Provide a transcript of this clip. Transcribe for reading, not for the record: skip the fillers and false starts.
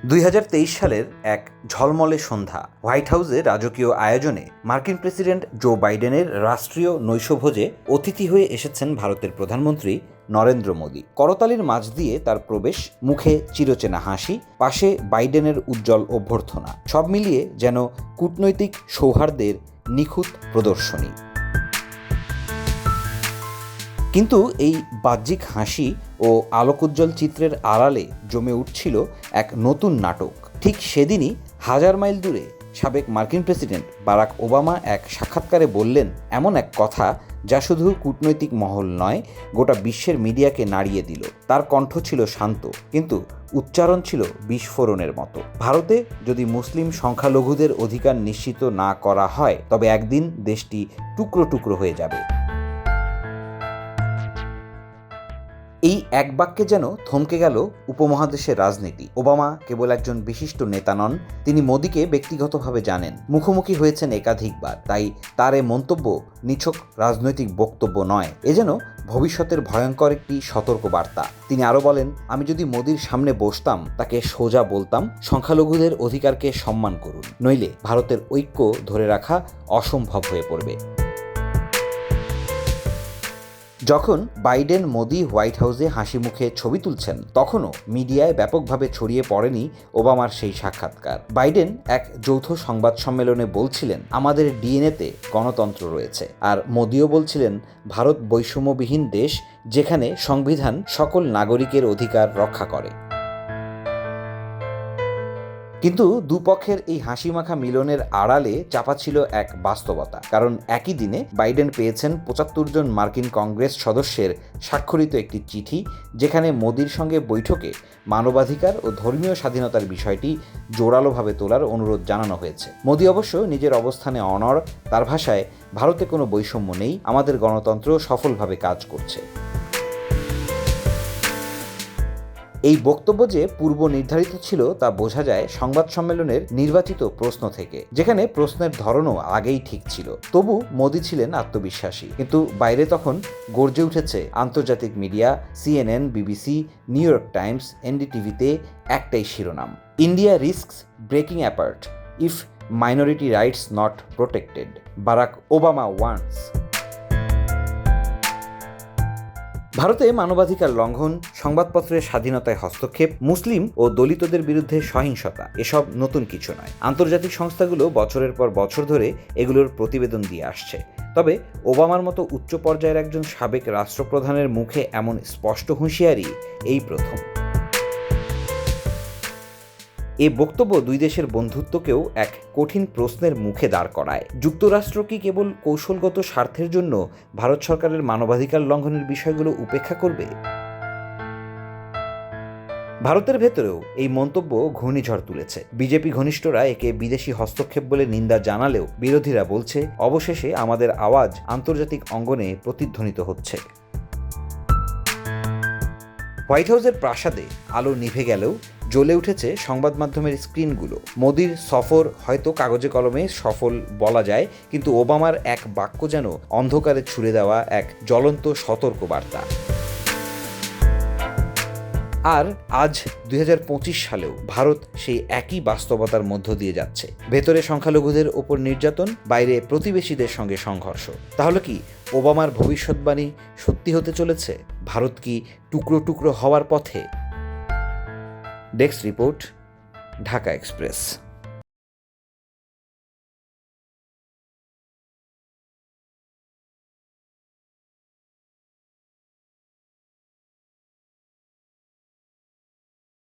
2023 সালের এক ঝলমলে সন্ধ্যা হোয়াইট হাউসে রাজকীয় আয়োজনে মার্কিন প্রেসিডেন্ট জো বাইডেনের রাষ্ট্রীয় নৈশভোজে অতিথি হয়ে এসেছেন ভারতের প্রধানমন্ত্রী নরেন্দ্র মোদী। করতালির মাঝ দিয়ে তার প্রবেশ, মুখে চিরচেনা হাসি, পাশে বাইডেনের উজ্জ্বল অভ্যর্থনা, সব মিলিয়ে যেন কূটনৈতিক সৌহার্দ্যের নিখুঁত প্রদর্শনী। কিন্তু এই বাহ্যিক হাসি ও আলোকোজ্জ্বল চিত্রের আড়ালে জমে উঠছিল এক নতুন নাটক। ঠিক সেদিনই হাজার মাইল দূরে সাবেক মার্কিন প্রেসিডেন্ট বারাক ওবামা এক সাক্ষাৎকারে বললেন এমন এক কথা যা শুধু কূটনৈতিক মহল নয়, গোটা বিশ্বের মিডিয়াকে নাড়িয়ে দিল। তার কণ্ঠ ছিল শান্ত, কিন্তু উচ্চারণ ছিল বিস্ফোরণের মতো। ভারতে যদি মুসলিম সংখ্যালঘুদের অধিকার নিশ্চিত না করা হয়, তবে একদিন দেশটি টুকরো টুকরো হয়ে যাবে। এই এক বাক্যে যেন থমকে গেল উপমহাদেশের রাজনীতি। ওবামা কেবল একজন বিশিষ্ট নেতা নন, তিনি মোদীকে ব্যক্তিগতভাবে জানেন, মুখোমুখি হয়েছেন একাধিকবার। তাই তার এ মন্তব্য নিছক রাজনৈতিক বক্তব্য নয়, এ যেন ভবিষ্যতের ভয়ঙ্কর একটি সতর্ক বার্তা। তিনি আরও বলেন, আমি যদি মোদীর সামনে বসতাম, তাকে সোজা বলতাম, সংখ্যালঘুদের অধিকারকে সম্মান করুন, নইলে ভারতের ঐক্য ধরে রাখা অসম্ভব হয়ে পড়বে। যখন বাইডেন মোদি হোয়াইট হাউসে হাসি মুখে ছবি তুলছেন, তখনও মিডিয়ায় ব্যাপকভাবে ছড়িয়ে পড়েনি ওবামার সেই সাক্ষাৎকার। বাইডেন এক যৌথ সংবাদ সম্মেলনে বলছিলেন, আমাদের ডিএনএতে গণতন্ত্র রয়েছে, আর মোদিও বলছিলেন, ভারত বৈষম্যবিহীন দেশ, যেখানে সংবিধান সকল নাগরিকের অধিকার রক্ষা করে। কিন্তু দুপক্ষের এই হাসিমাখা মিলনের আড়ালে চাপা ছিল এক বাস্তবতা। কারণ একই দিনে বাইডেন পেয়েছেন 75 জন মার্কিন কংগ্রেস সদস্যের স্বাক্ষরিত একটি চিঠি, যেখানে মোদির সঙ্গে বৈঠকে মানবাধিকার ও ধর্মীয় স্বাধীনতার বিষয়টি জোরালোভাবে তোলার অনুরোধ জানানো হয়েছে। মোদি অবশ্য নিজের অবস্থানে অনড়। তার ভাষায়, ভারতে কোনো বৈষম্য নেই, আমাদের গণতন্ত্র সফলভাবে কাজ করছে। এই বক্তব্য যে পূর্ব নির্ধারিত ছিল তা বোঝা যায় সংবাদ সম্মেলনের নির্বাচিত প্রশ্ন থেকে, যেখানে প্রশ্নের ধরনও আগেই ঠিক ছিল। তবু মোদি ছিলেন আত্মবিশ্বাসী। কিন্তু বাইরে তখন গর্জে উঠেছে আন্তর্জাতিক media, CNN, BBC, New York Times, NDTVতে একটাই শিরোনাম, India risks breaking apart if minority rights not protected, Barack Obama wants. ভারতে মানবাধিকার লঙ্ঘন, সংবাদপত্রের স্বাধীনতায় হস্তক্ষেপ, মুসলিম ও দলিতদের বিরুদ্ধে সহিংসতা, এসব নতুন কিছু নয়। আন্তর্জাতিক সংস্থাগুলো বছরের পর বছর ধরে এগুলোর প্রতিবেদন দিয়ে আসছে। তবে ওবামার মতো উচ্চ পর্যায়ের একজন সাবেক রাষ্ট্রপ্রধানের মুখে এমন স্পষ্ট হুঁশিয়ারি এই প্রথম। এ বক্তব্য দুই দেশের বন্ধুত্বকেও এক কঠিন প্রশ্নের মুখে দাঁড় করায়। যুক্তরাষ্ট্র কি কেবল কৌশলগত স্বার্থের জন্য ভারত সরকারের মানবাধিকার লঙ্ঘনের বিষয়গুলো উপেক্ষা করবে? ভারতের ভেতরেও এই মন্তব্য ঘূর্ণিঝড় তুলেছে। বিজেপি ঘনিষ্ঠরা একে বিদেশি হস্তক্ষেপ বলে নিন্দা জানালেও বিরোধীরা বলছে, অবশেষে আমাদের আওয়াজ আন্তর্জাতিক অঙ্গনে প্রতিধ্বনিত হচ্ছে। হোয়াইট হাউসের প্রাসাদে আলো নিভে গেলেও জ্বলে উঠেছে সংবাদ মাধ্যমের স্ক্রিনগুলো। মোদির সফর হয়তো কাগজে কলমে সফল বলা যায়, কিন্তু ওবামার এক বাক্য যেন অন্ধকারে ছুড়ে দেওয়া এক জ্বলন্ত সতর্ক বার্তা। আর আজ 2025 সালেও ভারত সেই একই বাস্তবতার মধ্য দিয়ে যাচ্ছে। ভেতরে সংখ্যালঘুদের ওপর নির্যাতন, বাইরে প্রতিবেশীদের সঙ্গে সংঘর্ষ। তাহলে কি ওবামার ভবিষ্যৎবাণী সত্যি হতে চলেছে? ভারত কি টুকরো টুকরো হওয়ার পথে? Desk report, Dhaka express.